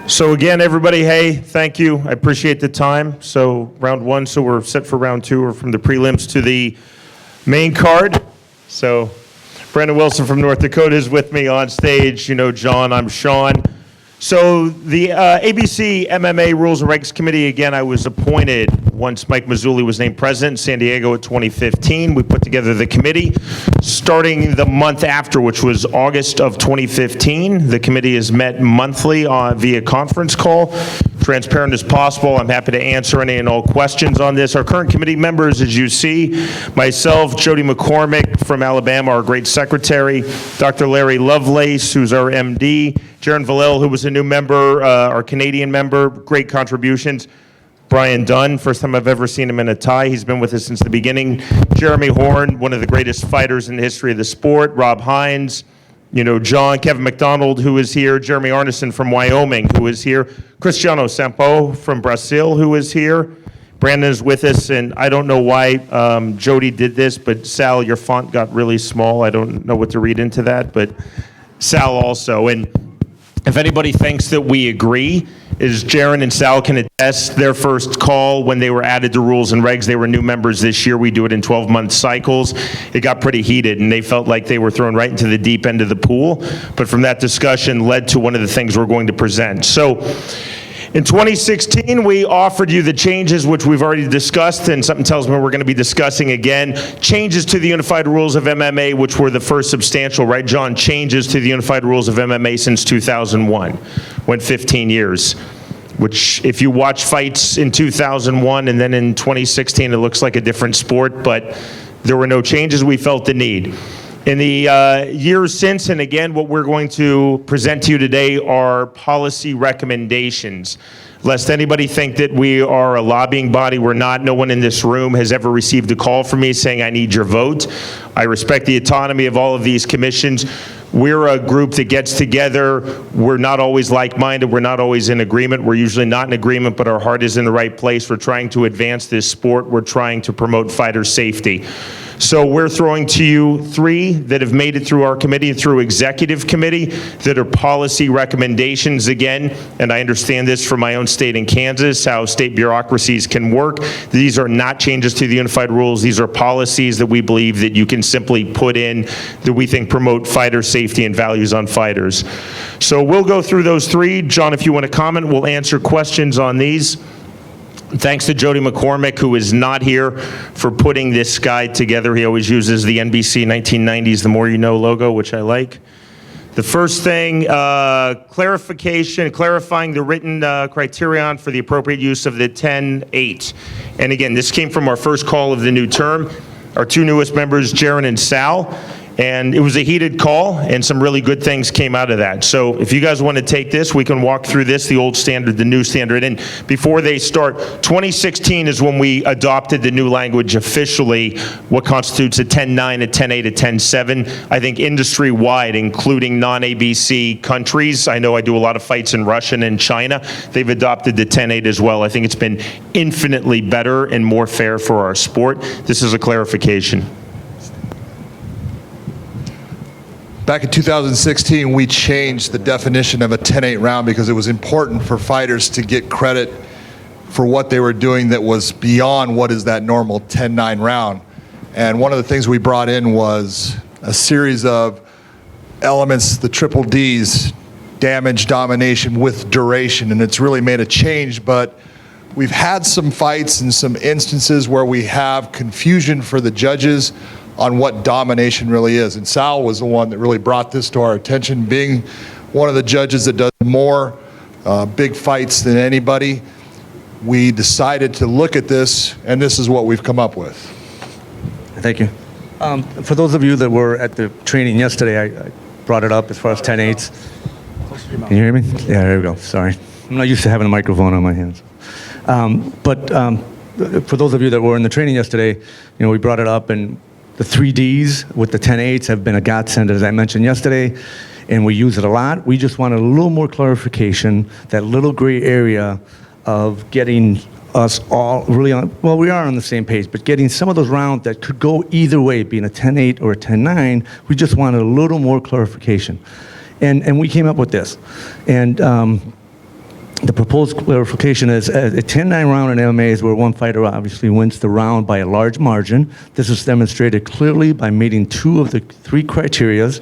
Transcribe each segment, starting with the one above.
So again, everybody, hey, thank you. I appreciate the time. So round one, so we're set for round two, or from the prelims to the main card. So Brandon Wilson from North Dakota is with me on stage. You know John, I'm Sean. So the ABC MMA Rules and Regs Committee, again, I was appointed once Mike Mazzulli was named president in San Diego in 2015. We put together the committee starting the month after, which was August of 2015. The committee is met monthly via conference call. Transparent as possible. I'm happy to answer any and all questions on this. Our current committee members, as you see, myself, Jody McCormick from Alabama, our great secretary, Dr. Larry Lovelace, who's our MD, Jerin Valel, who was a new member, our Canadian member, great contributions. Brian Dunn, first time I've ever seen him in a tie. He's been with us since the beginning. Jeremy Horn, one of the greatest fighters in the history of the sport. Rob Hines, you know, John, Kevin McDonald, who is here. Jeremy Arneson from Wyoming, who is here. Cristiano Sampo from Brazil, who is here. Brandon is with us, and I don't know why Jody did this, but Sal, your font got really small. I don't know what to read into that, but Sal also. And if anybody thinks that we agree, is Jerin and Sal can attest their first call when they were added to rules and regs. They were new members this year. We do it in 12-month cycles. It got pretty heated, and they felt like they were thrown right into the deep end of the pool. But from that discussion led to one of the things we're going to present. So in 2016, we offered you the changes, which we've already discussed, and something tells me we're going to be discussing again. Changes to the Unified Rules of MMA, which were the first substantial, right, John? Changes to the Unified Rules of MMA since 2001. Went 15 years, which if you watch fights in 2001 and then in 2016, it looks like a different sport, but there were no changes. We felt the need. In the years since, and again, what we're going to present to you today are policy recommendations. Lest anybody think that we are a lobbying body, we're not. No one in this room has ever received a call from me saying, I need your vote. I respect the autonomy of all of these commissions. We're a group that gets together. We're not always like-minded. We're not always in agreement. We're usually not in agreement, but our heart is in the right place. We're trying to advance this sport. We're trying to promote fighter safety. So we're throwing to you three that have made it through our committee, through executive committee, that are policy recommendations again, and I understand this from my own state in Kansas, how state bureaucracies can work. These are not changes to the unified rules. These are policies that we believe that you can simply put in that we think promote fighter safety and values on fighters. So we'll go through those three. John, if you want to comment, we'll answer questions on these. Thanks to Jody McCormick, who is not here, for putting this guide together. He always uses the NBC 1990s The More You Know logo, which I like. The first thing, clarifying the written criterion for the appropriate use of the 10-8. And again, this came from our first call of the new term. Our two newest members, Jerin and Sal. And it was a heated call, and some really good things came out of that. So if you guys want to take this, we can walk through this, the old standard, the new standard. And before they start, 2016 is when we adopted the new language officially, what constitutes a 10-9, a 10-8, a 10-7. I think industry-wide, including non-ABC countries, I know I do a lot of fights in Russia and in China, they've adopted the 10-8 as well. I think it's been infinitely better and more fair for our sport. This is a clarification. Back in 2016, we changed the definition of a 10-8 round because it was important for fighters to get credit for what they were doing that was beyond what is that normal 10-9 round. And one of the things we brought in was a series of elements, the triple Ds, damage, domination with duration, and it's really made a change. But we've had some fights and some instances where we have confusion for the judges on what domination really is. And Sal was the one that really brought this to our attention, being one of the judges that does more big fights than anybody. We decided to look at this, and this is what we've come up with. Thank you. For those of you that were at the training yesterday, I brought it up as far as 10-8s. Can you hear me? Yeah, there we go. Sorry. I'm not used to having a microphone on my hands. For those of you that were in the training yesterday, we brought it up, and the 3Ds with the 10-8s have been a godsend, as I mentioned yesterday, and we use it a lot. We just wanted a little more clarification, that little gray area of getting us all really on, well, we are on the same page, but getting some of those rounds that could go either way, being a 10-8 or a 10-9, we just wanted a little more clarification. And we came up with this. And The proposed clarification is a 10-9 round in MMA is where one fighter obviously wins the round by a large margin. This is demonstrated clearly by meeting 2 of the 3 criterias: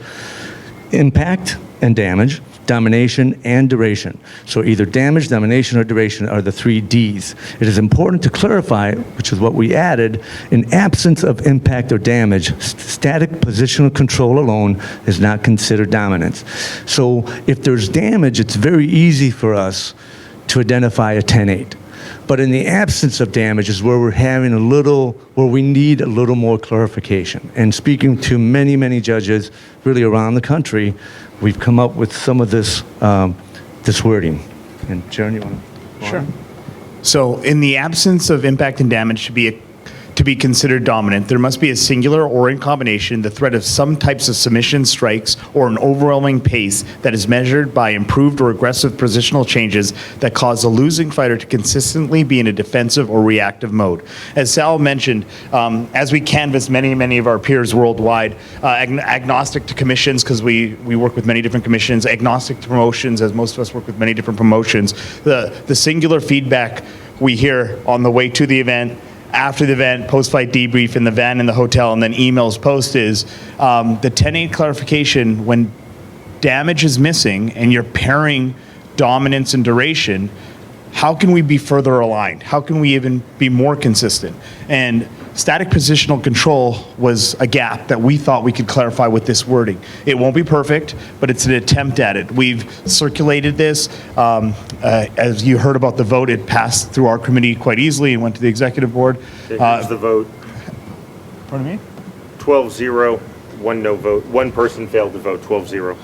impact and damage, domination and duration. So either damage, domination, or duration are the 3 Ds. It is important to clarify, which is what we added, in absence of impact or damage, static positional control alone is not considered dominance. So if there's damage, it's very easy for us to identify a 10-8. But in the absence of damage is where we're having where we need a little more clarification. And speaking to many, many judges really around the country, we've come up with some of this, this wording. And Jerin, you want to? Sure. So in the absence of impact and damage to be considered dominant, there must be a singular or in combination the threat of some types of submission strikes or an overwhelming pace that is measured by improved or aggressive positional changes that cause the losing fighter to consistently be in a defensive or reactive mode. As Sal mentioned, as we canvass many of our peers worldwide, agnostic to commissions, because we work with many different commissions, agnostic to promotions, as most of us work with many different promotions, the singular feedback we hear on the way to the event, after the event, post-fight debrief, in the van in the hotel, and then emails post is the 10-8 clarification. When damage is missing and you're pairing dominance and duration, how can we be further aligned? How can we even be more consistent? And static positional control was a gap that we thought we could clarify with this wording. It won't be perfect, but it's an attempt at it. We've circulated this. As you heard about the vote, it passed through our committee quite easily and went to the executive board. Here's the vote. Pardon me? 12-0, 1 no vote. 1 person failed to vote, 12-0.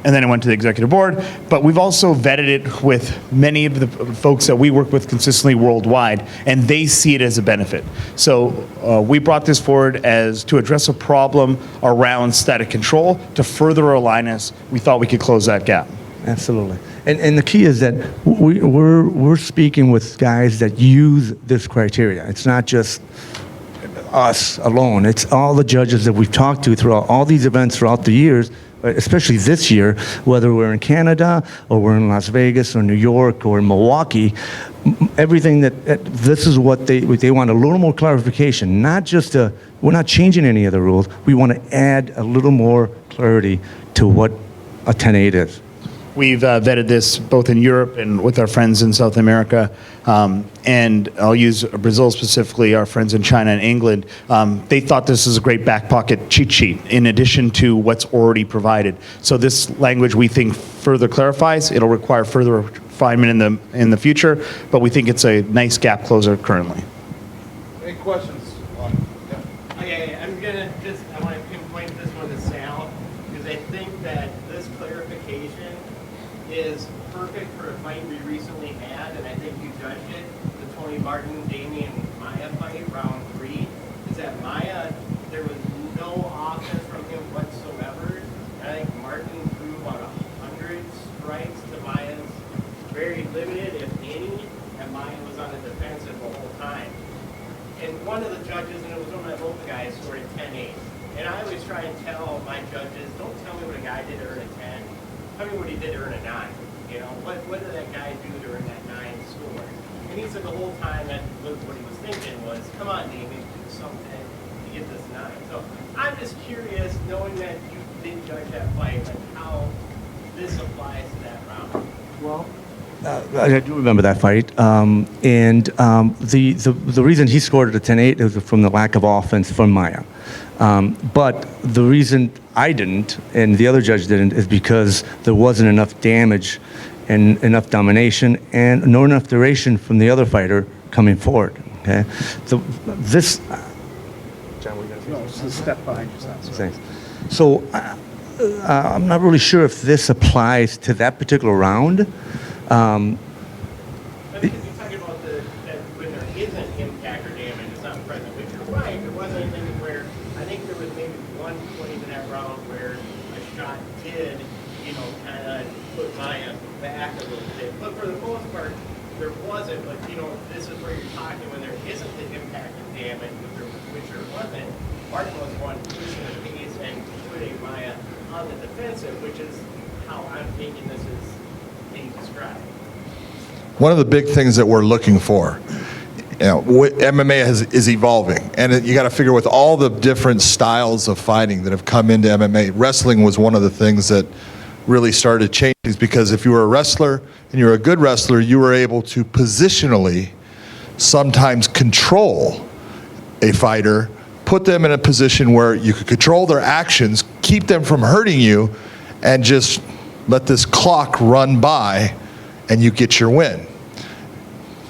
And then it went to the executive board. But we've also vetted it with many of the folks that we work with consistently worldwide, and they see it as a benefit. So we brought this forward as to address a problem around static control to further align us. We thought we could close that gap. Absolutely. And the key is that we're speaking with guys that use this criteria. It's not just us alone. It's all the judges that we've talked to throughout all these events throughout the years, especially this year, whether we're in Canada or we're in Las Vegas or New York or in Milwaukee. Everything this is what they want, a little more clarification, not just we're not changing any of the rules. We want to add a little more clarity to what a 10-8 is. We've vetted this both in Europe and with our friends in South America, and I'll use Brazil specifically, our friends in China and England. They thought this is a great back pocket cheat sheet in addition to what's already provided. So this language we think further clarifies. It'll require further refinement in the future, but we think it's a nice gap closer currently. Any questions? Okay, I want to pinpoint this one to Sal, because I think that this clarification is perfect for a fight we recently had, and I think you judged it, the Tony Martin, Damian Maya fight, round 3, is that Maya, there was no offense from him whatsoever. And I think Martin threw about 100 strikes to Maya's very limited, if any, and Maya was on the defensive the whole time. And one of the judges, and it was one of my local guys, scored a 10-8. And I always try and tell my judges, don't tell me what a guy did to earn a 10. Tell me what he did to earn a 9. You know, what did that guy do to earn that 9 score? And he said the whole time that what he was thinking was, come on, Damien, do something to get this 9. So I'm just curious, knowing that you did judge that fight, like how this applies to that round. Well, I do remember that fight, and the reason he scored a 10-8 was from the lack of offense from Maya. But the reason I didn't, and the other judge didn't, is because there wasn't enough damage and enough domination and nor enough duration from the other fighter coming forward. Okay, so this. John, what are you gonna say? No, it's a step behind yourself. Thanks. So I'm not really sure if this applies to that particular round. But because you're talking about that when there isn't impact or damage, it's not present, which you're right, there wasn't anything where, I think there was maybe one point in that round where a shot did, kind of put Maya back a little bit. But for the most part, there wasn't. But, this is where you're talking when there isn't the impact and damage, which there wasn't. Martin was one pushing the pace and putting Maya on the defensive, which is how I'm thinking this is being described. one of the big things that we're looking for, MMA is evolving, and you got to figure with all the different styles of fighting that have come into MMA, wrestling was one of the things that really started changing, because if you were a wrestler and you were a good wrestler, you were able to positionally sometimes control a fighter, put them in a position where you could control their actions, keep them from hurting you, and just let this clock run by and you get your win.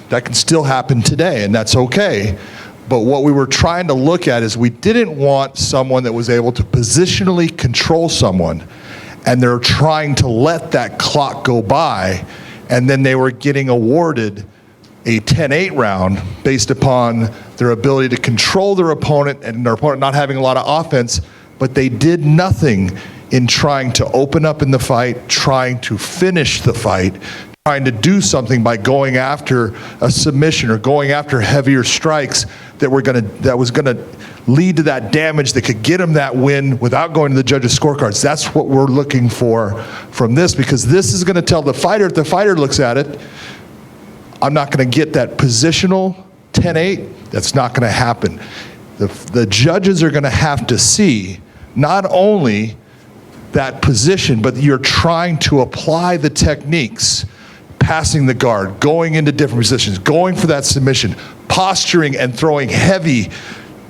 That can still happen today, and that's okay. But what we were trying to look at is we didn't want someone that was able to positionally control someone, and they're trying to let that clock go by, and then they were getting awarded a 10-8 round based upon their ability to control their opponent and their opponent not having a lot of offense, but they did nothing in trying to open up in the fight, trying to finish the fight, trying to do something by going after a submission or going after heavier strikes that was gonna lead to that damage that could get them that win without going to the judges' scorecards. That's what we're looking for from this, because this is gonna tell the fighter, if the fighter looks at it, I'm not gonna get that positional 10-8, that's not gonna happen. The judges are gonna have to see not only that position, but you're trying to apply the techniques, passing the guard, going into different positions, going for that submission, posturing and throwing heavy,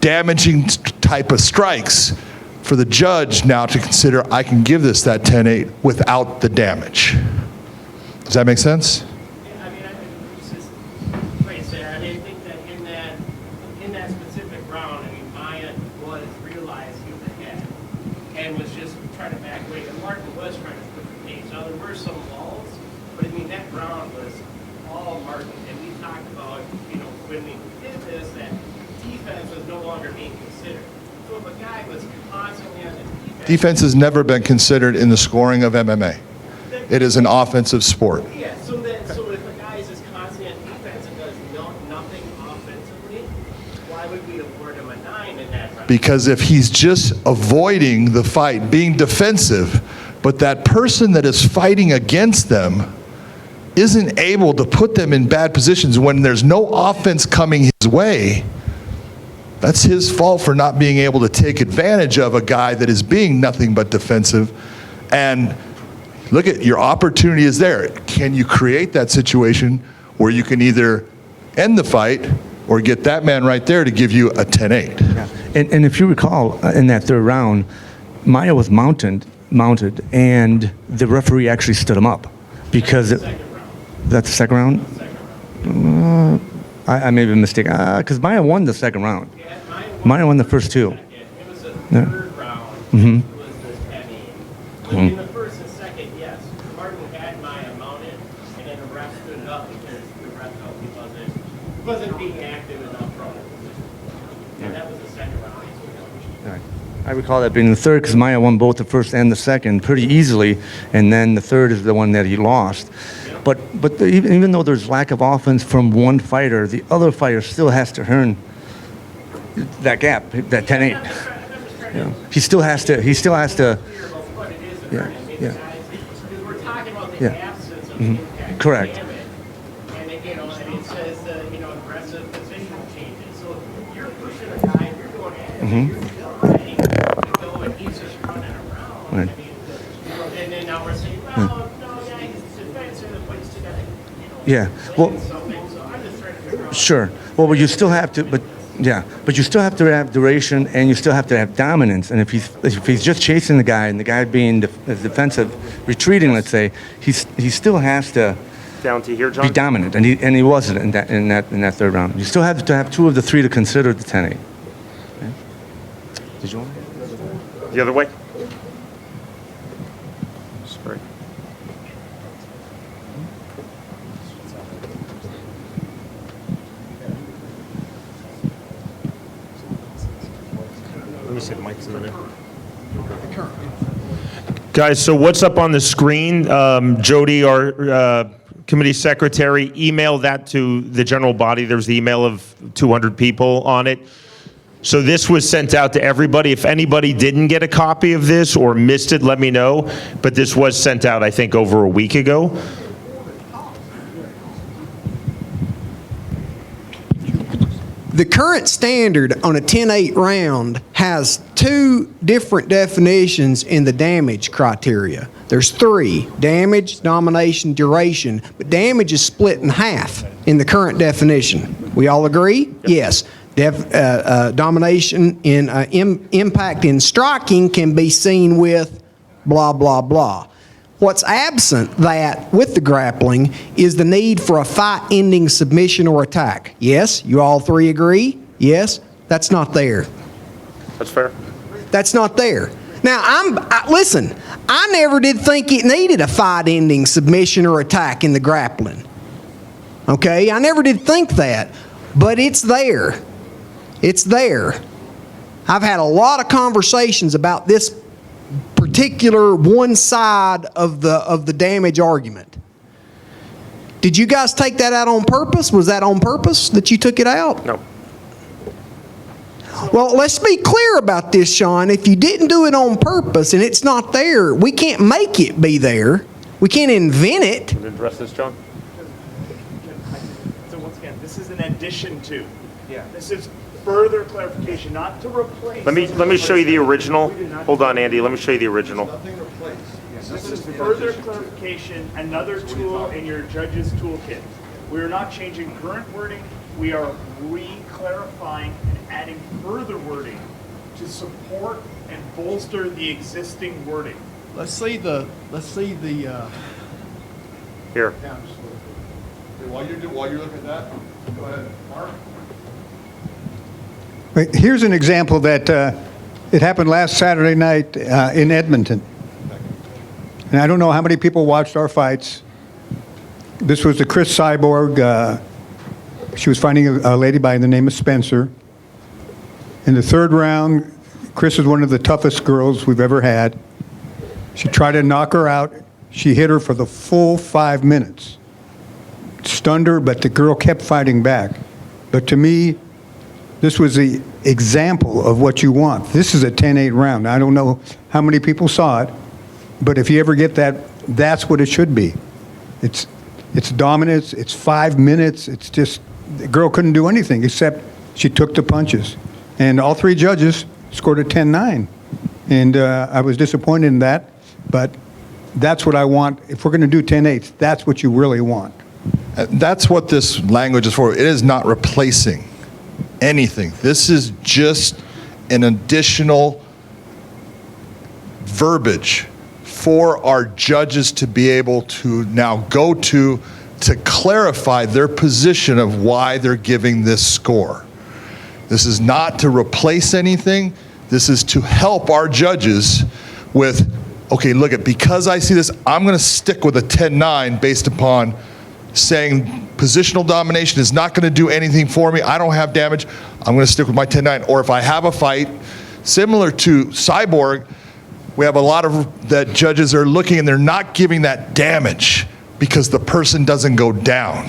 damaging type of strikes for the judge now to consider, I can give this that 10-8 without the damage. Does that make sense? I mean, it's just, like I said, I think that in that specific round, I mean, Maya realized he was ahead and was just trying to back away. And Martin was trying to put the pace. Now, there were some walls, but I mean, that round was all Martin. And we talked about, when we did this, that defense was no longer being considered. So if a guy was constantly on the Defense has never been considered in the scoring of MMA. It is an offensive sport. Yeah, so if a guy is just constantly on defense and does nothing offensively, why would we award him a 9 in that round? Because if he's just avoiding the fight, being defensive, but that person that is fighting against them isn't able to put them in bad positions when there's no offense coming his way, that's his fault for not being able to take advantage of a guy that is being nothing but defensive. And look at your opportunity is there. Can you create that situation where you can either end the fight or get that man right there to give you a 10-8? Yeah. And if you recall, in that third round, Maya was mounted, and the referee actually stood him up because that's the second round. I may be mistaken because Maya won the second round. Yeah, Maya won the first two. It was the third round. Mm-hmm. Was the heavy. But in the first and second, yes, Martin had Maya mounted, and then the ref stood it up because the ref felt he wasn't being active enough from the position. And that was the second round. Right. I recall that being the third because Maya won both the first and the second pretty easily, and then the third is the one that he lost. But even though there's lack of offense from one fighter, the other fighter still has to earn that gap, that 10-8. Yeah. He still has to. Yeah. Because we're talking about the Yeah. absence of impact. Correct. Damage. And it says aggressive positional changes. So if you're pushing a guy, you're going at him, you're trying to go, and he's just running around. Right. And then now we're saying, well, no, yeah, he's defensive, but he's still got to, Yeah. Well, something. So I'm just trying to figure out. sure. Well, but you still have to. But you still have to have duration, and you still have to have dominance. And if he's just chasing the guy, and the guy being defensive, retreating, let's say, he still has to Down to here, John? be dominant, and he wasn't in that third round. You still have to have two of the three to consider the 10-8. Okay. Did you want to? The other way? Sorry. Let me see the mics in there. Guys, so what's up on the screen? Jody, our committee secretary, emailed that to the general body. There's the email of 200 people on it. So this was sent out to everybody. If anybody didn't get a copy of this or missed it, let me know. But this was sent out, I think, over a week ago. The current standard on a 10-8 round has two different definitions in the damage criteria. There's three: damage, domination, duration. But damage is split in half in the current definition. We all agree? Yes. Domination in impact in striking can be seen with blah, blah, blah. What's absent that with the grappling is the need for a fight-ending submission or attack. Yes, you all three agree? Yes, that's not there. That's fair. That's not there. Now, listen, I never did think it needed a fight-ending submission or attack in the grappling. Okay, I never did think that, but it's there. It's there. I've had a lot of conversations about this particular one side of the damage argument. Did you guys take that out on purpose? Was that on purpose that you took it out? No. Well, let's be clear about this, Sean. If you didn't do it on purpose and it's not there, we can't make it be there. We can't invent it. Can you address this, John? So once again, this is an addition to. Yeah. This is further clarification, not to replace. Let me show you the original. Hold on, Andy. Let me show you the original. This is further clarification, another tool in your judge's toolkit. We are not changing current wording. We are re-clarifying and adding further wording to support and bolster the existing wording. Let's see the Here. While you're looking at that, go ahead, Mark. Here's an example that it happened last Saturday night in Edmonton. And I don't know how many people watched our fights. This was the Chris Cyborg. She was fighting a lady by the name of Spencer. In the third round, Chris is one of the toughest girls we've ever had. She tried to knock her out. She hit her for the full 5 minutes. Stunned her, but the girl kept fighting back. But to me, this was the example of what you want. This is a 10-8 round. I don't know how many people saw it, but if you ever get that, that's what it should be. It's dominance, it's 5 minutes, it's just, the girl couldn't do anything except she took the punches. And all three judges scored a 10-9. And I was disappointed in that, but that's what I want. If we're going to do 10-8s, that's what you really want. That's what this language is for. It is not replacing anything. This is just an additional verbiage for our judges to be able to now go to clarify their position of why they're giving this score. This is not to replace anything. This is to help our judges with, okay, look at, because I see this, I'm going to stick with a 10-9 based upon saying positional domination is not going to do anything for me. I don't have damage. I'm going to stick with my 10-9. Or if I have a fight similar to Cyborg, we have a lot of that judges are looking and they're not giving that damage because the person doesn't go down.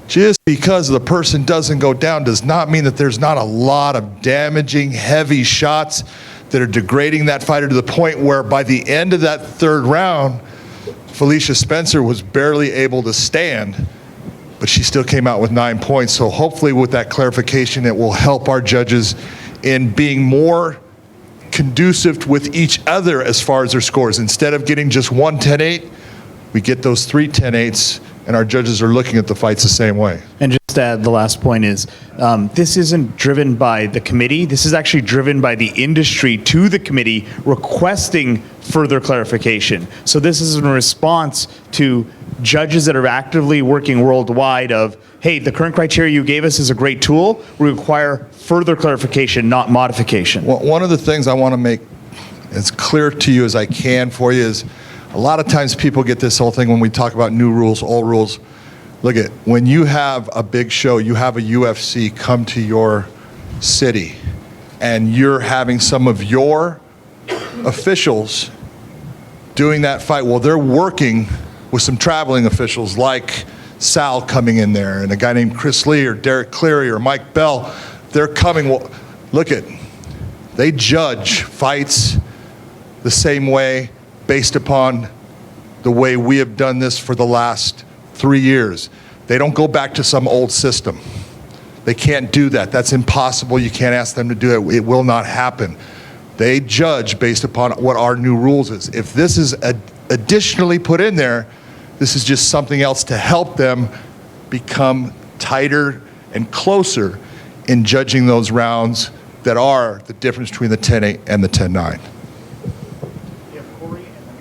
Just because the person doesn't go down does not mean that there's not a lot of damaging, heavy shots that are degrading that fighter to the point where by the end of that third round, Felicia Spencer was barely able to stand, but she still came out with 9 points. So hopefully with that clarification, it will help our judges in being more conducive with each other as far as their scores. Instead of getting just one 10-8, we get those three 10-8s, and our judges are looking at the fights the same way. And just to add, the last point is, this isn't driven by the committee. This is actually driven by the industry to the committee requesting further clarification. So this is in response to judges that are actively working worldwide of, hey, the current criteria you gave us is a great tool. We require further clarification, not modification. Well, one of the things I want to make as clear to you as I can for you is, a lot of times people get this whole thing when we talk about new rules, old rules. Look at, when you have a big show, you have a UFC come to your city, and you're having some of your officials doing that fight. Well, they're working with some traveling officials like Sal coming in there, and a guy named Chris Lee or Derek Cleary or Mike Bell. They're coming. Well, look at, they judge fights the same way based upon the way we have done this for the last 3 years. They don't go back to some old system. They can't do that. That's impossible. You can't ask them to do it. It will not happen. They judge based upon what our new rules is. If this is additionally put in there, this is just something else to help them become tighter and closer in judging those rounds that are the difference between the 10-8 and the 10-9.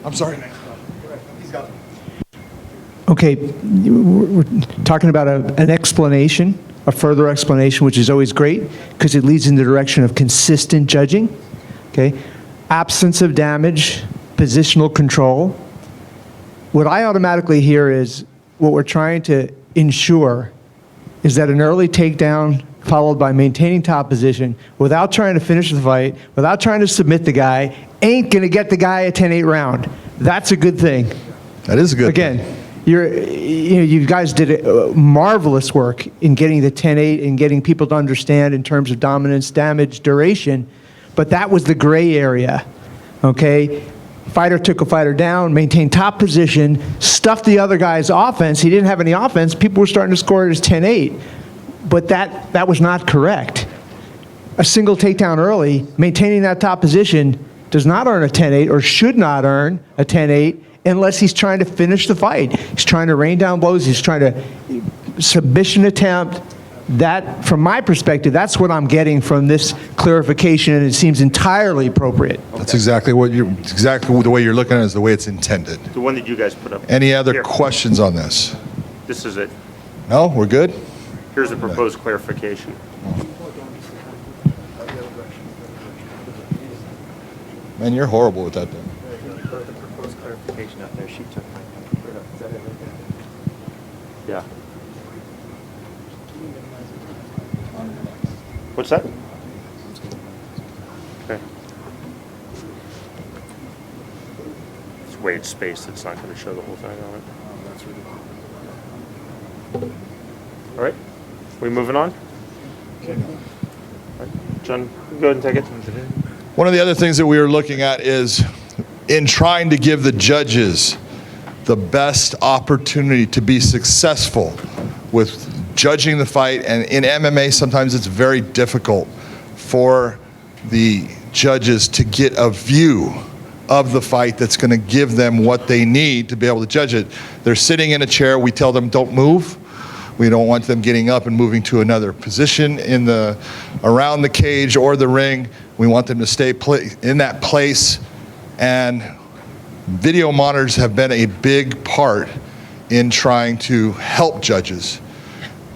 I'm sorry. Okay, we're talking about an explanation, a further explanation, which is always great because it leads in the direction of consistent judging. Okay, absence of damage, positional control. What I automatically hear is what we're trying to ensure is that an early takedown followed by maintaining top position without trying to finish the fight, without trying to submit the guy, ain't going to get the guy a 10-8 round. That's a good thing. That is a good Again, thing. you guys did marvelous work in getting the 10-8 and getting people to understand in terms of dominance, damage, duration, but that was the gray area, okay? Fighter took a fighter down, maintained top position, stuffed the other guy's offense. He didn't have any offense. People were starting to score it as 10-8, but that was not correct. A single takedown early, maintaining that top position, does not earn a 10-8 or should not earn a 10-8 unless he's trying to finish the fight. He's trying to rain down blows. He's trying to submission attempt. That, from my perspective, that's what I'm getting from this clarification, and it seems entirely appropriate. That's exactly the way you're looking at it, is the way it's intended. The one that you guys put up. Any other Here. questions on this? This is it. No, we're good? Here's the proposed clarification. Man, you're horrible with that thing. The proposed clarification up there, she took my, is that it? Yeah. What's that? Okay. It's the way it's spaced, it's not going to show the whole thing on it. All right, we moving on? All right. John, go ahead and take it. One of the other things that we are looking at is in trying to give the judges the best opportunity to be successful with judging the fight. And in MMA, sometimes it's very difficult for the judges to get a view of the fight that's going to give them what they need to be able to judge it. They're sitting in a chair. We tell them, don't move. We don't want them getting up and moving to another position around the cage or the ring. We want them to stay in that place. And video monitors have been a big part in trying to help judges.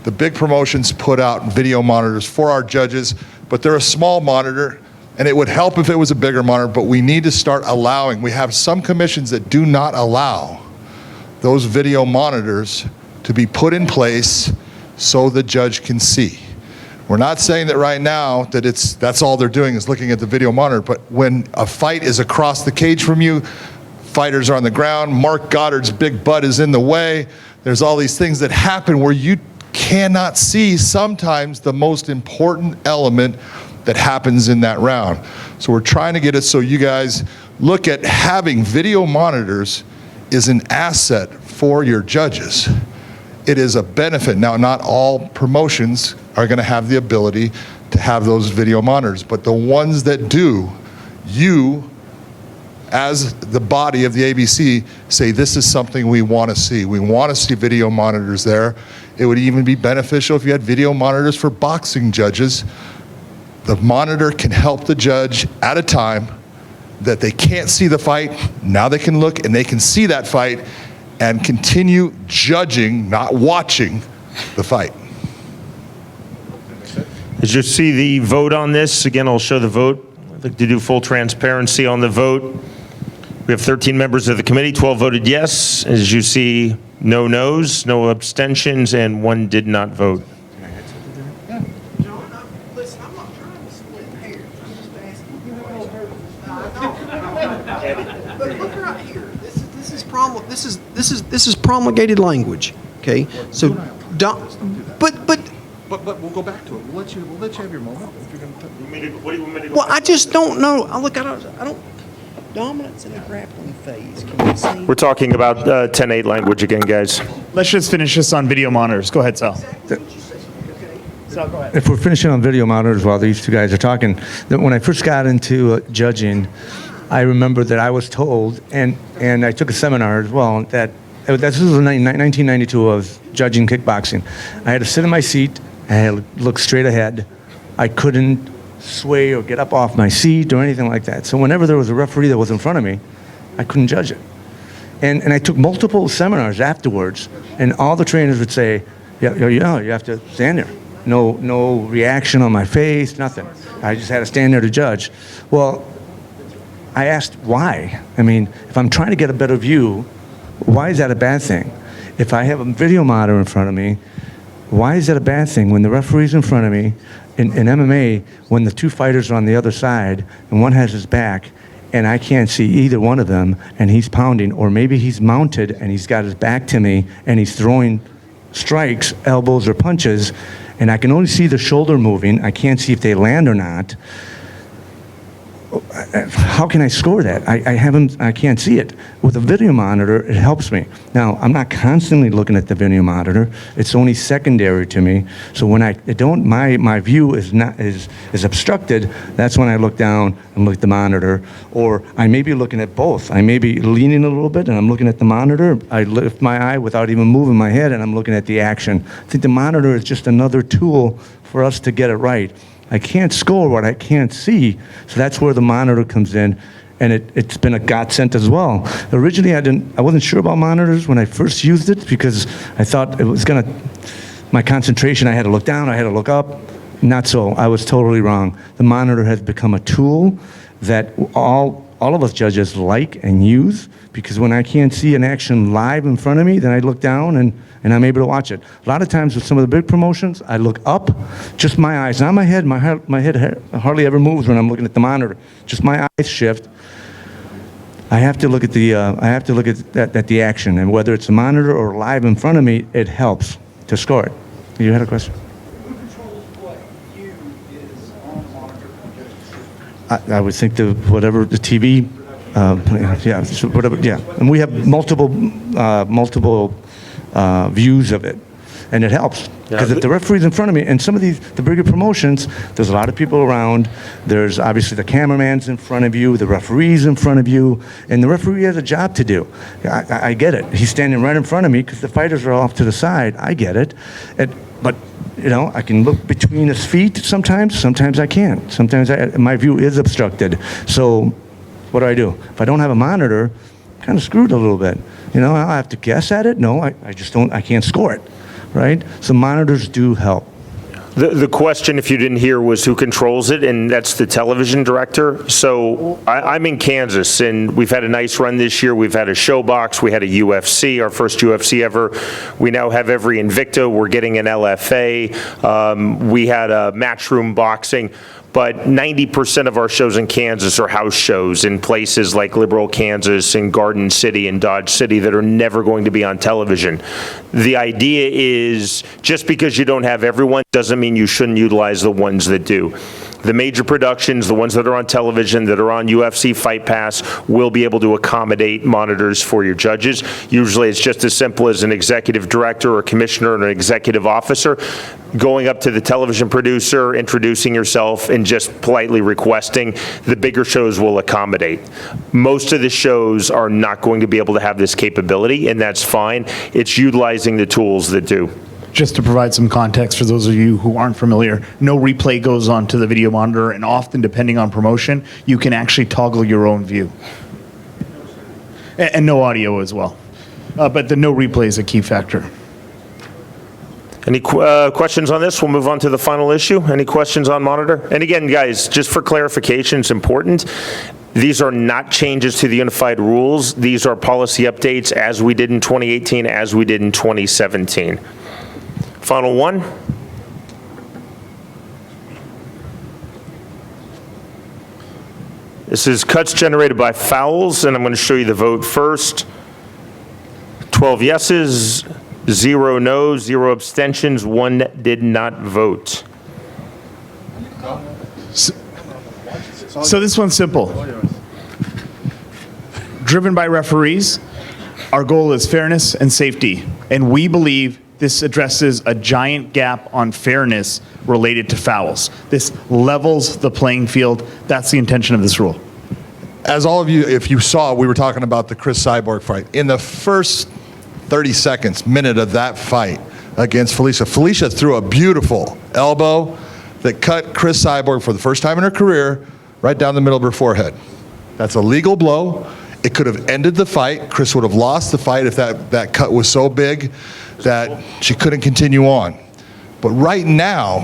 The big promotions put out video monitors for our judges, but they're a small monitor, and it would help if it was a bigger monitor, but we need to start allowing. We have some commissions that do not allow those video monitors to be put in place so the judge can see. We're not saying that right now that that's all they're doing is looking at the video monitor, but when a fight is across the cage from you, fighters are on the ground, Mark Goddard's big butt is in the way, there's all these things that happen where you cannot see sometimes the most important element that happens in that round. So we're trying to get it so you guys look at having video monitors is an asset for your judges. It is a benefit. Now, not all promotions are going to have the ability to have those video monitors, but the ones that do, you, as the body of the ABC, say this is something we want to see. We want to see video monitors there. It would even be beneficial if you had video monitors for boxing judges. The monitor can help the judge at a time that they can't see the fight. Now they can look and they can see that fight and continue judging, not watching the fight. As you see the vote on this, again, I'll show the vote. I'd like to do full transparency on the vote. We have 13 members of the committee, 12 voted yes. As you see, no no's, no abstentions, and 1 did not vote. John, listen, I'm not trying to split hairs. I'm just asking you questions. But look right here. This is promulgated language. Okay, so But we'll go back to it. We'll let you have your moment. If you're gonna What do you want me to go well, I just don't know. I don't. Dominance in the grappling phase. Can you see? We're talking about 10-8 language again, guys. Let's just finish this on video monitors. Go ahead, Sal. So go ahead. If we're finishing on video monitors while these two guys are talking, that when I first got into judging, I remember that I was told, and I took a seminar as well, that this was in 1992. I was judging kickboxing. I had to sit in my seat. I had to look straight ahead. I couldn't sway or get up off my seat or anything like that. So whenever there was a referee that was in front of me, I couldn't judge it. And I took multiple seminars afterwards, and all the trainers would say, yeah, you have to stand there. No reaction on my face, nothing. I just had to stand there to judge. Well, I asked why. I mean, if I'm trying to get a better view, why is that a bad thing? If I have a video monitor in front of me, why is that a bad thing when the referee's in front of me? In MMA, when the two fighters are on the other side and one has his back and I can't see either one of them and he's pounding, or maybe he's mounted and he's got his back to me and he's throwing strikes, elbows, or punches, and I can only see the shoulder moving, I can't see if they land or not. How can I score that? I can't see it. With a video monitor, it helps me. Now, I'm not constantly looking at the video monitor. It's only secondary to me. So when my view is obstructed, that's when I look down and look at the monitor. Or I may be looking at both. I may be leaning a little bit and I'm looking at the monitor. I lift my eye without even moving my head and I'm looking at the action. I think the monitor is just another tool for us to get it right. I can't score what I can't see, so that's where the monitor comes in, and it's been a godsend as well. Originally, I wasn't sure about monitors when I first used it because I thought it was my concentration, I had to look down, I had to look up. Not so, I was totally wrong. The monitor has become a tool that all of us judges like and use, because when I can't see an action live in front of me, then I look down and I'm able to watch it. A lot of times with some of the big promotions, I look up, just my eyes, not my head. My head hardly ever moves when I'm looking at the monitor. Just my eyes shift. I have to look at the at the action, and whether it's a monitor or live in front of me, it helps to score it. You had a question? Who controls what view is on monitor? I would think whatever the TV, so whatever, yeah. And we have multiple views of it, and it helps because if the referee's in front of me, and some of the bigger promotions, there's a lot of people around. There's obviously the cameraman's in front of you, the referee's in front of you, and the referee has a job to do. I get it. He's standing right in front of me because the fighters are off to the side. I get it, but. I can look between his feet sometimes. Sometimes I can't. Sometimes my view is obstructed. So what do? If I don't have a monitor, I'm kind of screwed a little bit. I have to guess at it. No, I just don't. I can't score it, right? So monitors do help. The question, if you didn't hear, was who controls it, and that's the television director. So I'm in Kansas, and we've had a nice run this year. We've had a showbox. We had a UFC, our first UFC ever. We now have every Invicta. We're getting an LFA. We had a Matchroom Boxing. But 90% of our shows in Kansas are house shows in places like Liberal, Kansas, and Garden City and Dodge City that are never going to be on television. The idea is just because you don't have everyone doesn't mean you shouldn't utilize the ones that do. The major productions, the ones that are on television, that are on UFC Fight Pass, will be able to accommodate monitors for your judges. Usually it's just as simple as an executive director or commissioner or an executive officer going up to the television producer, introducing yourself, and just politely requesting. The bigger shows will accommodate. Most of the shows are not going to be able to have this capability, and that's fine. It's utilizing the tools that do. Just to provide some context for those of you who aren't familiar, no replay goes onto the video monitor, and often, depending on promotion, you can actually toggle your own view. And no audio as well. But the no replay is a key factor. Any questions on this? We'll move on to the final issue. Any questions on monitor? And again, guys, just for clarification, it's important. These are not changes to the unified rules. These are policy updates as we did in 2018, as we did in 2017. Final one. This is cuts generated by fouls, and I'm going to show you the vote first. 12 yeses, 0 no's, 0 abstentions, 1 did not vote. So this one's simple. Driven by referees, our goal is fairness and safety, and we believe this addresses a giant gap on fairness related to fouls. This levels the playing field. That's the intention of this rule. As all of you, if you saw, we were talking about the Chris Cyborg fight. In the first 30 seconds, minute of that fight against Felicia, Felicia threw a beautiful elbow that cut Chris Cyborg for the first time in her career right down the middle of her forehead. That's a legal blow. It could have ended the fight. Chris would have lost the fight if that cut was so big that she couldn't continue on. But right now,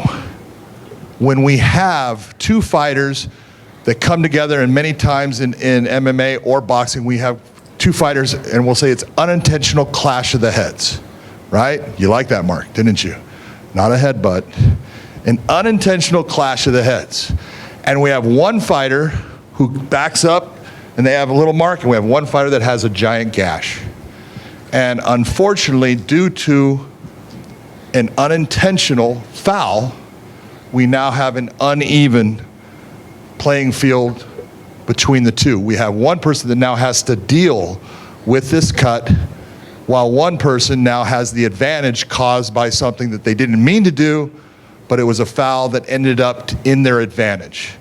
when we have two fighters that come together, and many times in MMA or boxing, we have two fighters, and we'll say it's unintentional clash of the heads, right? You like that, Mark, didn't you? Not a headbutt. An unintentional clash of the heads. And we have one fighter who backs up, and they have a little mark, and we have one fighter that has a giant gash. And unfortunately, due to an unintentional foul, we now have an uneven playing field between the two. We have one person that now has to deal with this cut, while one person now has the advantage caused by something that they didn't mean to do, but it was a foul that ended up in their advantage.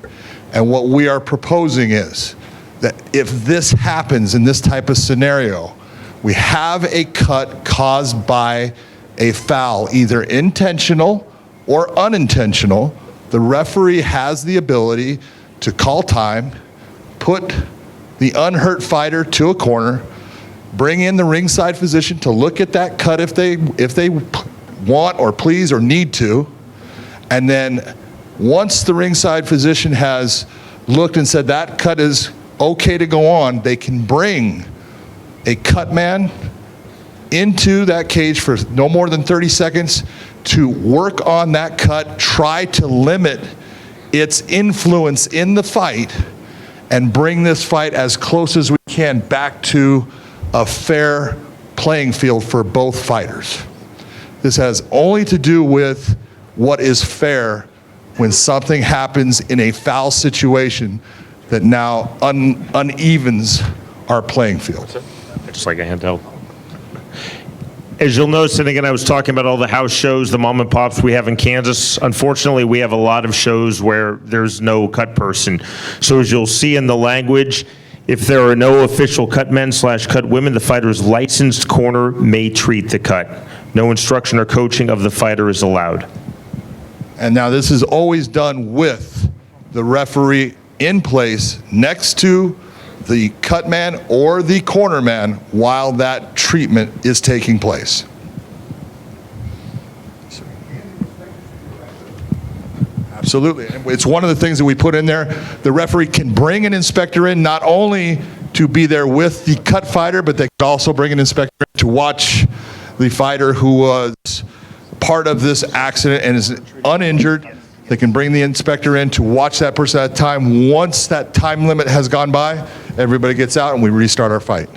And what we are proposing is that if this happens in this type of scenario, we have a cut caused by a foul, either intentional or unintentional. The referee has the ability to call time, put the unhurt fighter to a corner, bring in the ringside physician to look at that cut if they want or please or need to, and then once the ringside physician has looked and said that cut is okay to go on, they can bring a cut man into that cage for no more than 30 seconds to work on that cut, try to limit its influence in the fight, and bring this fight as close as we can back to a fair playing field for both fighters. This has only to do with what is fair when something happens in a foul situation that now unevens our playing field. Just like a handheld. As you'll notice, and again, I was talking about all the house shows, the mom and pops we have in Kansas. Unfortunately, we have a lot of shows where there's no cut person. So as you'll see in the language, if there are no official cut men / cut women, the fighter's licensed corner may treat the cut. No instruction or coaching of the fighter is allowed. And now this is always done with the referee in place next to the cut man or the corner man while that treatment is taking place. Absolutely. It's one of the things that we put in there. The referee can bring an inspector in not only to be there with the cut fighter, but they can also bring an inspector in to watch the fighter who was part of this accident and is uninjured. They can bring the inspector in to watch that person at a time. Once that time limit has gone by, everybody gets out and we restart our fight.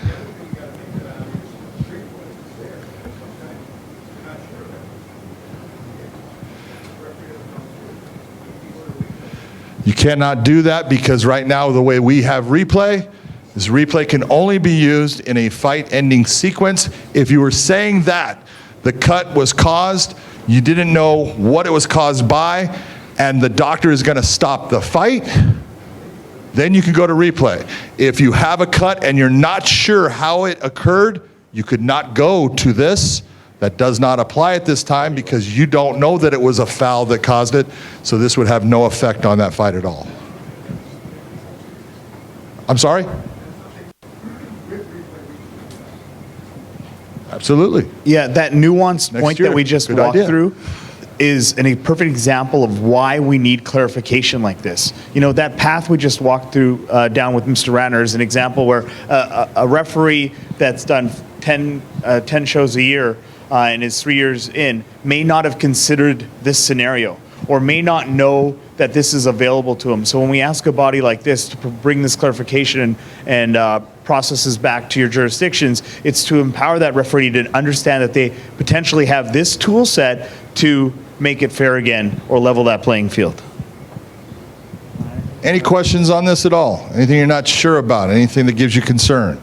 You cannot do that because right now the way we have replay is replay can only be used in a fight ending sequence. If you were saying that the cut was caused, you didn't know what it was caused by, and the doctor is going to stop the fight, then you can go to replay. If you have a cut and you're not sure how it occurred, you could not go to this. That does not apply at this time because you don't know that it was a foul that caused it, so this would have no effect on that fight at all. I'm sorry? Absolutely. Yeah, that nuanced point year. that we just Good walked idea. through is a perfect example of why we need clarification like this. You know, that path we just walked through down with Mr. Ratner is an example where a referee that's done 10 shows a year and is 3 years in may not have considered this scenario or may not know that this is available to him. So when we ask a body like this to bring this clarification and processes back to your jurisdictions, it's to empower that referee to understand that they potentially have this tool set to make it fair again or level that playing field. Any questions on this at all? Anything you're not sure about? Anything that gives you concern?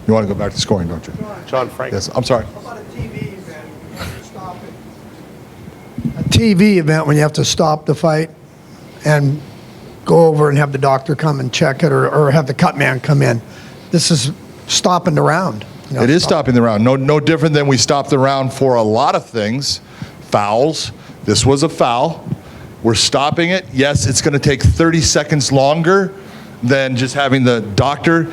You want to go back to scoring, don't you? John Frank. Yes, I'm sorry. How about a TV event when you have to stop it? A TV event when you have to stop the fight and go over and have the doctor come and check it, or have the cut man come in. This is stopping the round. You know, It is stopping the round. No different than we stopped the round for a lot of things. Fouls. This was a foul. We're stopping it. Yes, it's going to take 30 seconds longer than just having the doctor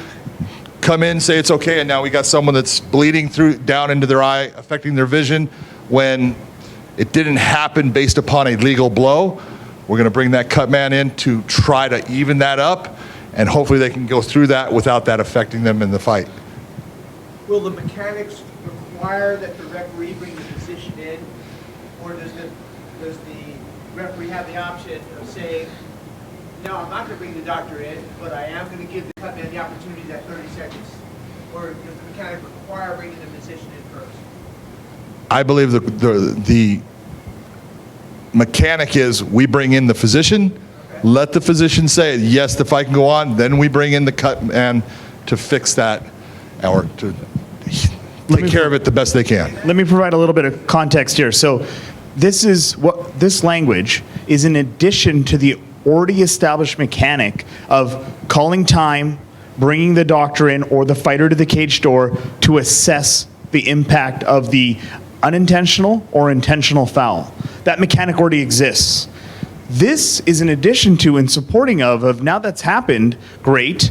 come in, say it's okay, and now we got someone that's bleeding through down into their eye, affecting their vision, when it didn't happen based upon a legal blow. We're going to bring that cut man in to try to even that up, and hopefully they can go through that without that affecting them in the fight. Will the mechanics require that the referee bring the physician in, or does the referee have the option of saying, no, I'm not going to bring the doctor in, but I am going to give the cut man the opportunity that 30 seconds? Or does the mechanic require bringing the physician in first? I believe the mechanic is we bring in the physician, let the physician say, yes, the fight can go on, then we bring in the cut man to fix that or to take care of it the best they can. Let me provide a little bit of context here. So this language is in addition to the already established mechanic of calling time, bringing the doctor in or the fighter to the cage door to assess the impact of the unintentional or intentional foul. That mechanic already exists. This is in addition to and supporting of now that's happened, great,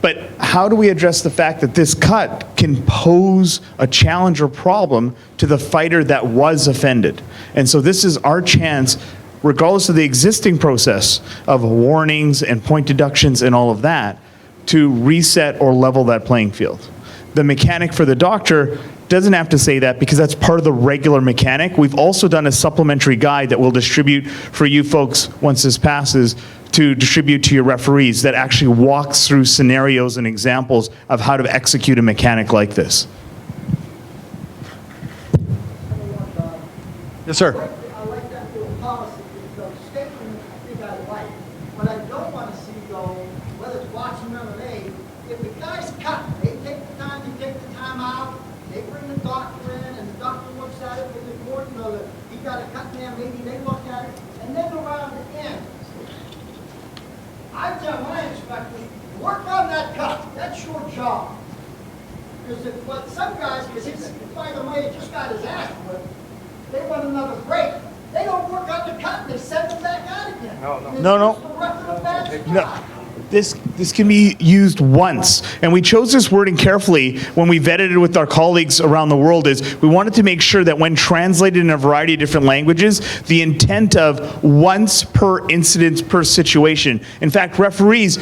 but how do we address the fact that this cut can pose a challenge or problem to the fighter that was offended? And so this is our chance, regardless of the existing process of warnings and point deductions and all of that, to reset or level that playing field. The mechanic for the doctor doesn't have to say that because that's part of the regular mechanic. We've also done a supplementary guide that we'll distribute for you folks once this passes to distribute to your referees that actually walks through scenarios and examples of how to execute a mechanic like this. Yes, sir. I like that little policy, the statement I think I like. What I don't want to see though, whether it's boxing or MMA, if the guy's cut, they take the time, they take the time out, they bring the doctor in, and the doctor looks at it with the court, you know, that he got a cut there, maybe they look at it, and then the round ends. I tell my inspectors, work on that cut. That's your job. Because what some guys, because he's by the way, just got his ass whipped, they want another break. They don't work on the cut, and they send them back out again. No. This can be used once, and we chose this wording carefully when we vetted it with our colleagues around the world. Is we wanted to make sure that when translated in a variety of different languages, the intent of once per incident per situation. In fact, referees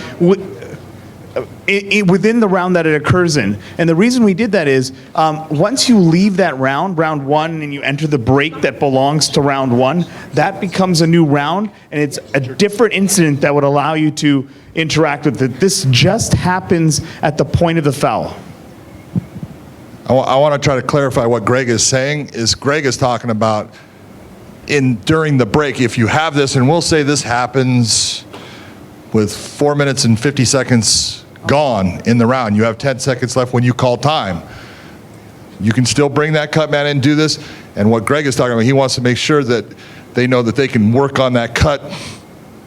within the round that it occurs in. And the reason we did that is once you leave that round one, and you enter the break that belongs to round one, that becomes a new round, and it's a different incident that would allow you to interact with it. This just happens at the point of the foul. I want to try to clarify what Greg is saying. Greg is talking about during the break, if you have this, and we'll say this happens with 4 minutes and 50 seconds gone in the round. You have 10 seconds left when you call time. You can still bring that cut man in and do this. And what Greg is talking about, he wants to make sure that they know that they can work on that cut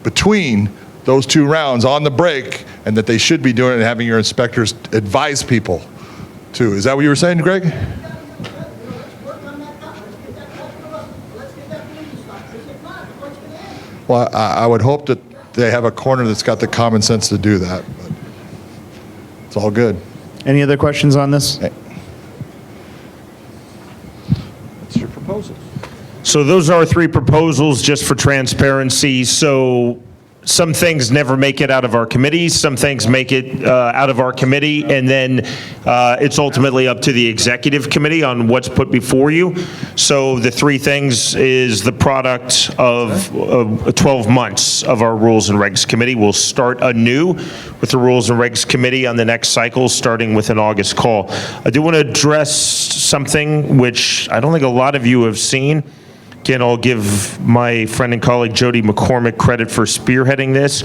between those two rounds on the break, and that they should be doing it and having your inspectors advise people too. Is that what you were saying, Greg? Well, I would hope that they have a corner that's got the common sense to do that, but it's all good. Any other questions on this? What's your proposal? So those are 3 proposals just for transparency. So some things never make it out of our committee, some things make it out of our committee, and then it's ultimately up to the executive committee on what's put before you. So the 3 things is the product of 12 months of our Rules and Regs committee. We'll start anew with the Rules and Regs committee on the next cycle, starting with an August call. I do want to address something which I don't think a lot of you have seen. Again, I'll give my friend and colleague Jody McCormick credit for spearheading this.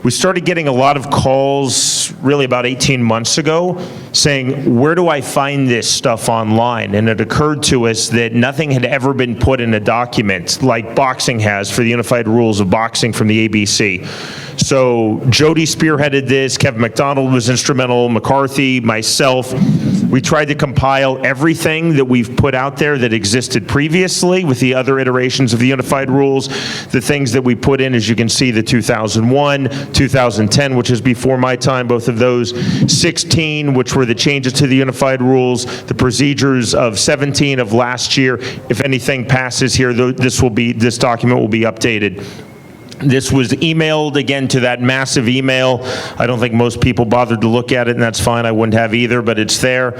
we started getting a lot of calls really about 18 months ago saying, where do I find this stuff online? And it occurred to us that nothing had ever been put in a document like boxing has for the Unified Rules of Boxing from the ABC. So Jody spearheaded this, Kevin McDonald was instrumental, McCarthy, myself. We tried to compile everything that we've put out there that existed previously with the other iterations of the Unified Rules. The things that we put in, as you can see, the 2001, 2010, which is before my time, both of those, 16, which were the changes to the Unified Rules, the procedures of 17 of last year. If anything passes here, this document will be updated. This was emailed again to that massive email. I don't think most people bothered to look at it, and that's fine. I wouldn't have either, but it's there.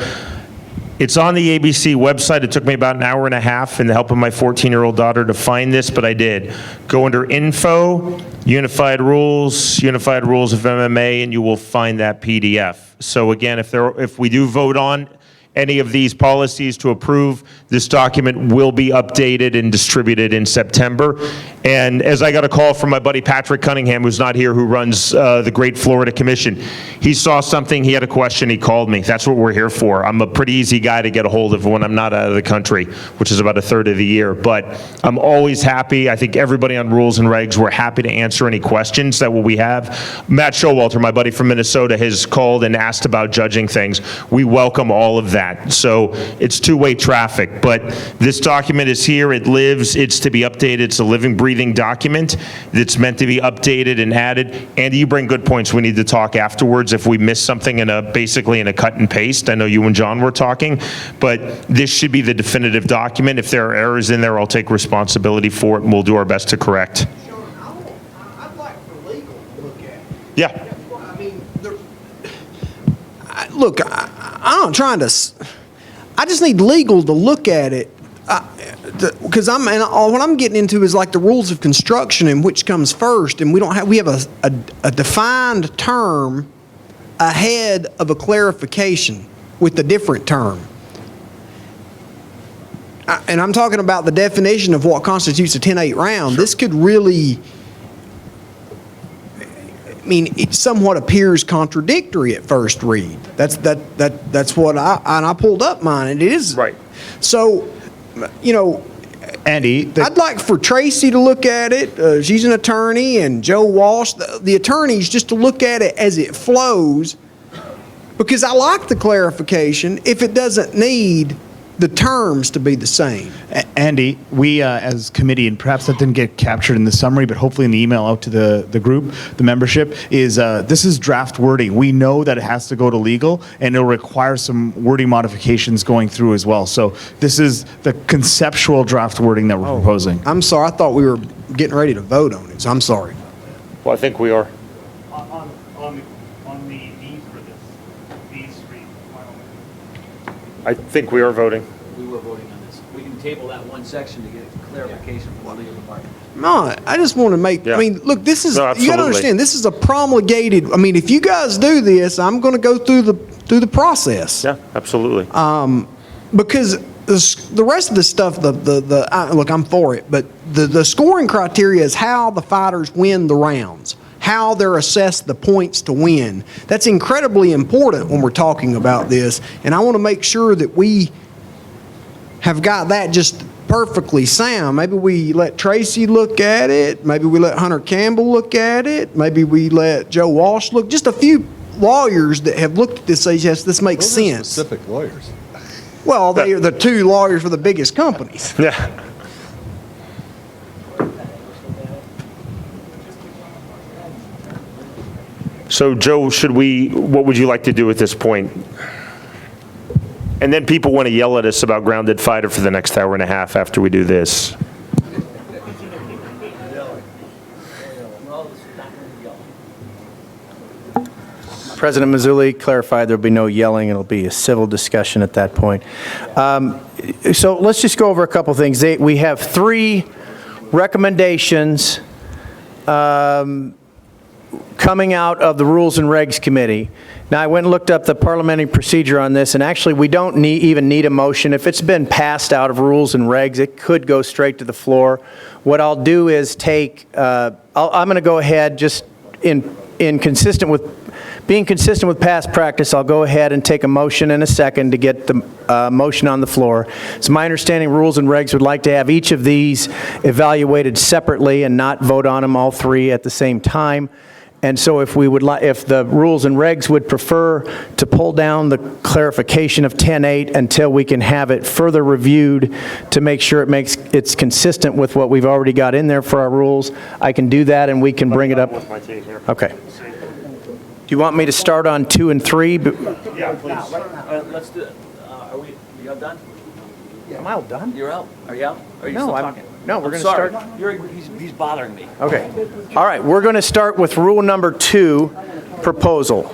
It's on the ABC website. It took me about an hour and a half and the help of my 14-year-old daughter to find this, but I did. Go under Info, Unified Rules of MMA, and you will find that PDF. So again, if we do vote on any of these policies to approve, this document will be updated and distributed in September. And as I got a call from my buddy Patrick Cunningham, who's not here, who runs the Great Florida Commission, he saw something, he had a question, he called me. That's what we're here for. I'm a pretty easy guy to get a hold of when I'm not out of the country, which is about a third of the year. But I'm always happy. I think everybody on Rules and Regs, we're happy to answer any questions that we have. Matt Showalter, my buddy from Minnesota, has called and asked about judging things. We welcome all of that. So it's two-way traffic. But this document is here, it lives, it's to be updated, it's a living, breathing document that's meant to be updated and added. Andy, you bring good points. We need to talk afterwards if we miss something basically in a cut and paste. I know you and John were talking, but this should be the definitive document. If there are errors in there, I'll take responsibility for it and we'll do our best to correct. I'd like for legal to look at it. Yeah. I mean, look, I'm not trying to. I just need legal to look at it, because what I'm getting into is like the rules of construction and which comes first, and we have a defined term ahead of a clarification with a different term. And I'm talking about the definition of what constitutes a 10-8 round. This could really, I mean, it somewhat appears contradictory at first read. That's what I pulled up mine, and it is. Right. So, you know, Andy, I'd like for Tracy to look at it. She's an attorney, and Joe Walsh, the attorneys, just to look at it as it flows, because I like the clarification if it doesn't need the terms to be the same. Andy, we as committee, and perhaps that didn't get captured in the summary, but hopefully in the email out to the group, the membership, is this is draft wording. We know that it has to go to legal, and it'll require some wording modifications going through as well. So this is the conceptual draft wording that we're proposing. I'm sorry. I thought we were getting ready to vote on it, so I'm sorry. Well, I think we are. On the need for this, these three final. I think we are voting. We were voting on this. We can table that one section to get clarification from the legal department. No, I just want to make, Yeah. I mean, look, this is, No, you got to absolutely. understand, this is a promulgated, I mean, if you guys do this, I'm going to go through the process. Yeah, absolutely. Because the rest of the stuff, look, I'm for it, but the scoring criteria is how the fighters win the rounds, how they're assessed the points to win. That's incredibly important when we're talking about this, and I want to make sure that we have got that just perfectly sound. Maybe we let Tracy look at it, maybe we let Hunter Campbell look at it, maybe we let Joe Walsh look, just a few lawyers that have looked at this say, yes, this makes sense. Specific lawyers. Well, they are the two lawyers for the biggest companies. Yeah. So, Joe, what would you like to do at this point? And then people want to yell at us about grounded fighter for the next hour and a half after we do this. President Mazzulli clarified there'll be no yelling. It'll be a civil discussion at that point. So let's just go over a couple things. We have 3 recommendations coming out of the Rules and Regs Committee. Now, I went and looked up the parliamentary procedure on this, and actually we don't even need a motion. If it's been passed out of Rules and Regs, it could go straight to the floor. What I'll do is I'm going to go ahead just in being consistent with past practice, I'll go ahead and take a motion and a second to get the motion on the floor. It's my understanding Rules and Regs would like to have each of these evaluated separately and not vote on them all three at the same time. And so if the Rules and Regs would prefer to pull down the clarification of 10.8 until we can have it further reviewed to make sure it's consistent with what we've already got in there for our rules, I can do that and we can bring it up. Okay. Do you want me to start on 2 and 3? Yeah, please. Let's do it. Are you all done? Am I all done? You're out? Are you out? Or are you No, still I'm- talking? no, we're I'm gonna sorry. start- He's bothering me. Okay. All right, we're going to start with rule number 2, proposal.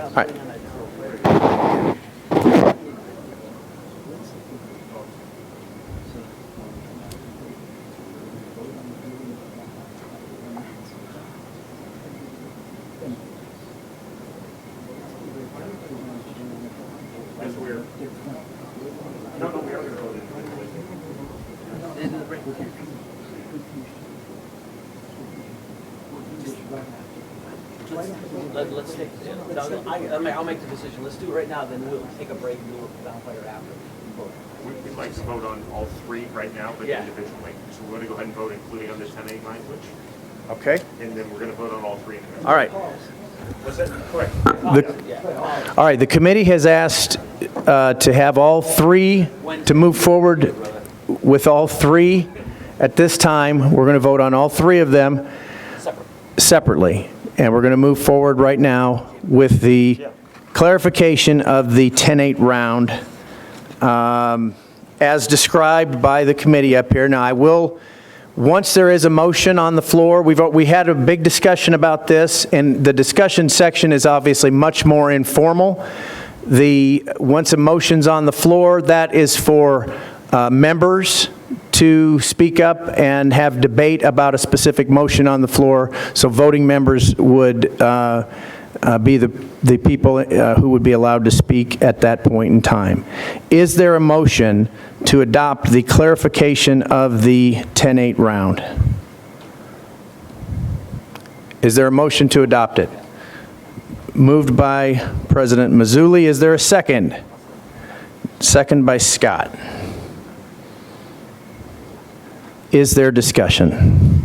All right. Let's take, I'll make the decision. Let's do it right now, then we'll take a break and do it down later after. We'd like to vote on all three right now, but Yeah. individually. So we're going to go ahead and vote, including on the 10A language, Okay. and then we're going to vote on all three. All right. Was that correct? All right, the committee has asked to have all three, to move forward with all three. At this time, we're going to vote on all three of them separately. And we're going to move forward right now with the clarification of the 10-8 round as described by the committee up here. Now, I will, once there is a motion on the floor, we had a big discussion about this, and the discussion section is obviously much more informal. Once a motion's on the floor, that is for members to speak up and have debate about a specific motion on the floor. So voting members would be the people who would be allowed to speak at that point in time. Is there a motion to adopt the clarification of the 10-8 round? Is there a motion to adopt it? Moved by President Mazzulli. Is there a second? Second by Scott. Is there discussion?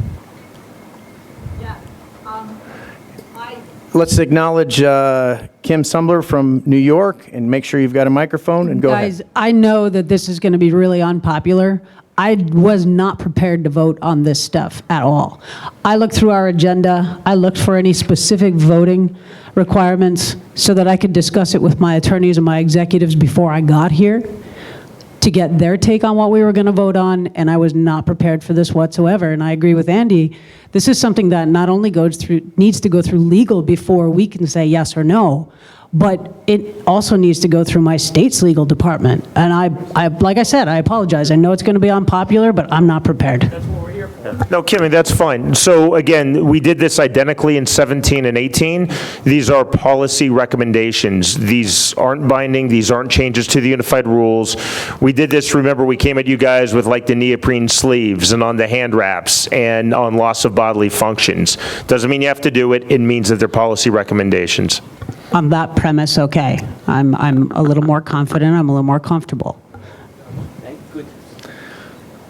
Let's acknowledge Kim Sumbler from New York and make sure you've got a microphone and go Guys, ahead. I know that this is going to be really unpopular. I was not prepared to vote on this stuff at all. I looked through our agenda. I looked for any specific voting requirements so that I could discuss it with my attorneys and my executives before I got here to get their take on what we were going to vote on, and I was not prepared for this whatsoever. And I agree with Andy. This is something that not only needs to go through legal before we can say yes or no, but it also needs to go through my state's legal department. And I like I said, I apologize. I know it's going to be unpopular, but I'm not prepared. That's what we're here for. No, Kimmy, that's fine. So again, we did this identically in 17 and 18. These are policy recommendations. These aren't binding. These aren't changes to the unified rules. We did this, remember, we came at you guys with like the neoprene sleeves and on the hand wraps and on loss of bodily functions. Doesn't mean you have to do it. It means that they're policy recommendations. On that premise, okay. I'm a little more confident. I'm a little more comfortable. Okay, good.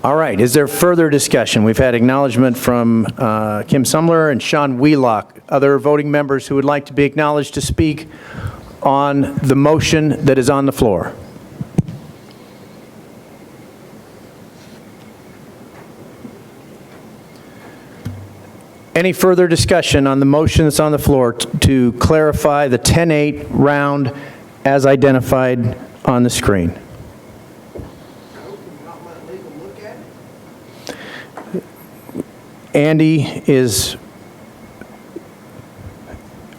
All right, is there further discussion? We've had acknowledgement from Kim Sumbler and Sean Wheelock. Other voting members who would like to be acknowledged to speak on the motion that is on the floor? Any further discussion on the motion that's on the floor to clarify the 10-8 round as identified on the screen? Andy is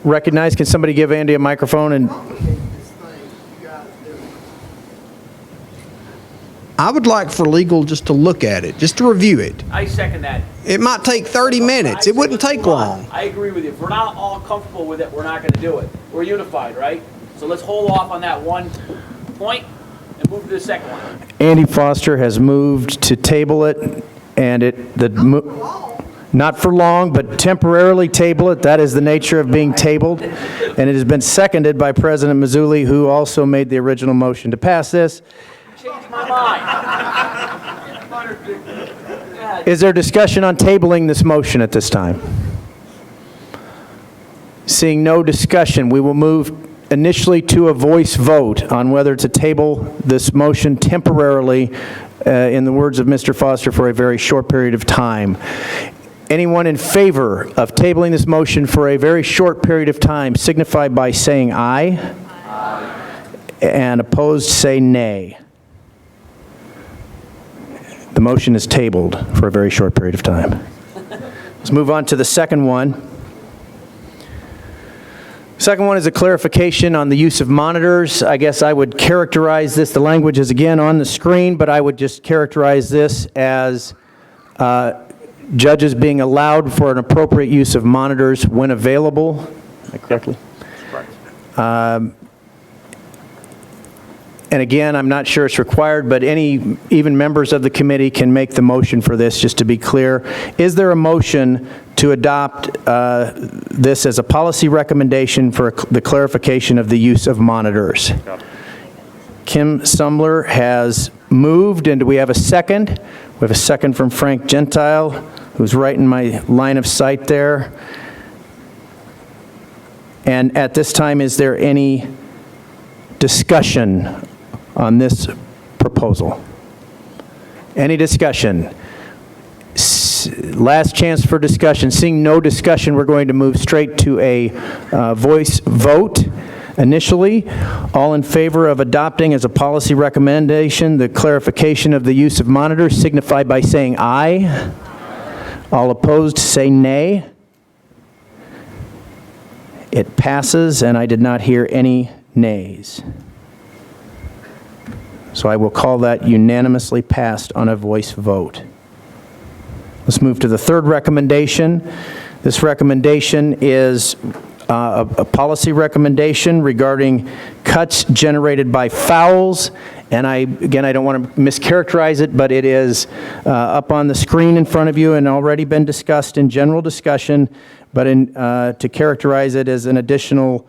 recognized. Can somebody give Andy a microphone? And I would like for legal just to look at it, just to review it. I second that. It might take 30 minutes. It wouldn't take long. I agree with you. If we're not all comfortable with it, we're not going to do it. We're unified, right? So let's hold off on that one point and move to the second one. Andy Foster has moved to table it And not for long, but temporarily table it. That is the nature of being tabled. And it has been seconded by President Mazzulli, who also made the original motion to pass this. Changed my mind. Is there discussion on tabling this motion at this time? Seeing no discussion, we will move initially to a voice vote on whether to table this motion temporarily, in the words of Mr. Foster, for a very short period of time. Anyone in favor of tabling this motion for a very short period of time signify by saying aye. Aye. And opposed say nay. The motion is tabled for a very short period of time. Let's move on to the second one. Second one is a clarification on the use of monitors. I guess I would characterize this, the language is again on the screen, but I would just characterize this as judges being allowed for an appropriate use of monitors when available. Am I correctly? And again, I'm not sure it's required, but even members of the committee can make the motion for this, just to be clear. Is there a motion to adopt this as a policy recommendation for the clarification of the use of monitors? Kim Sumbler has moved, and do we have a second? We have a second from Frank Gentile, who's right in my line of sight there. And at this time, is there any discussion on this proposal? Any discussion? Last chance for discussion. Seeing no discussion, we're going to move straight to a voice vote. Initially, all in favor of adopting as a policy recommendation the clarification of the use of monitors signify by saying aye. All opposed say nay. It passes, and I did not hear any nays. So I will call that unanimously passed on a voice vote. Let's move to the third recommendation. This recommendation is a policy recommendation regarding cuts generated by fouls. And I don't want to mischaracterize it, but it is up on the screen in front of you and already been discussed in general discussion, but to characterize it as an additional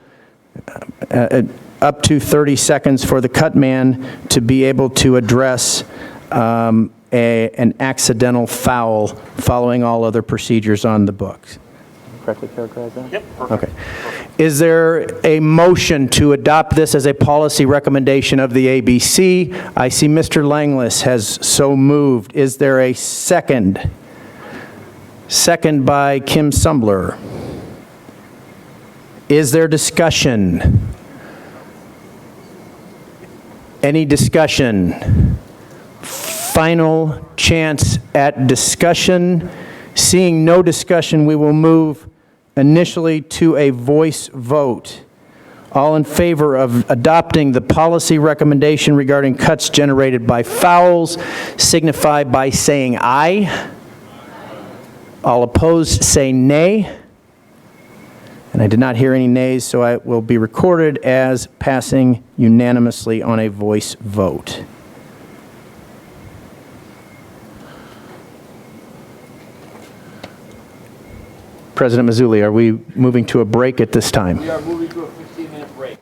up to 30 seconds for the cut man to be able to address an accidental foul following all other procedures on the books. Correctly characterize that? Yep, perfect. Okay. Is there a motion to adopt this as a policy recommendation of the ABC? I see Mr. Langlis has so moved. Is there a second? Second by Kim Sumbler. Is there discussion? Any discussion? Final chance at discussion. Seeing no discussion, we will move initially to a voice vote. All in favor of adopting the policy recommendation regarding cuts generated by fouls signify by saying aye. All opposed say nay. And I did not hear any nays, so it will be recorded as passing unanimously on a voice vote. President Mazzulli, are we moving to a break at this time? We are moving to a 15-minute break.